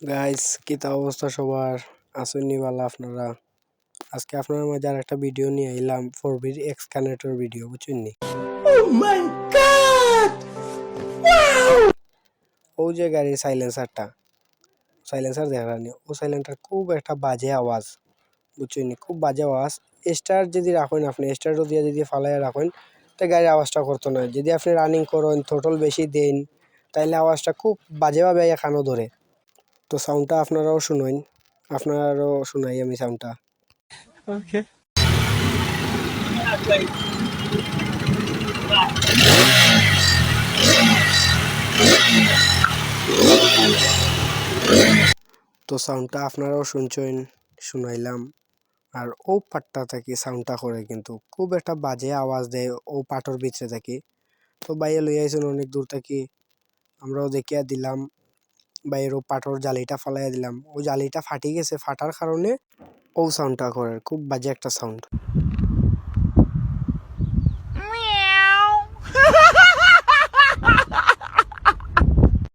Guys কিতা অবস্থা সবার? আসেননি বালা আপনারা? আজকে আপনার মাঝে আর একটা ভিডিও নিয়ে আইলাম ফোরবির এক্সকানেটর ভিডিও, বুঝছেন নি? ও যে গাড়ির সাইলেন্সার দেখানি, ও সাইলেন্সার খুব একটা বাজে আওয়াজ, বুঝছেন নি? খুব বাজে আওয়াজ। স্টার্ট যদি রাখেন, আপনি স্টার্ট দিয়ে যদি ফালাইয়া রাখেন, তো গাড়ির আওয়াজটা করতো না। যদি আপনি রানিং করেন, থ্রোটল বেশি দেন, তাইলে আওয়াজটা খুব বাজেভাবে এখানো ধরে। তো সাউন্ডটা আপনারাও শুনেন, আপনারাও শুনাই আমি সাউন্ডটা। তো সাউন্ডটা আপনারাও শুনছেন, শুনাইলাম। আর ও পাটটা থেকে সাউন্ডটা করে কিন্তু খুব একটা বাজে আওয়াজ দেয় ও পাটর ভিতরে থেকে। তো বাইরে লই আইছেন অনেক দূর থেকে, আমরাও দেখিয়া দিলাম। বাইরের ও পাটর জালিটা ফালাইয়া দিলাম, ও জালিটা ফাটি গেছে, ফাটার কারণে ও সাউন্ডটা করে, খুব বাজে একটা সাউন্ড।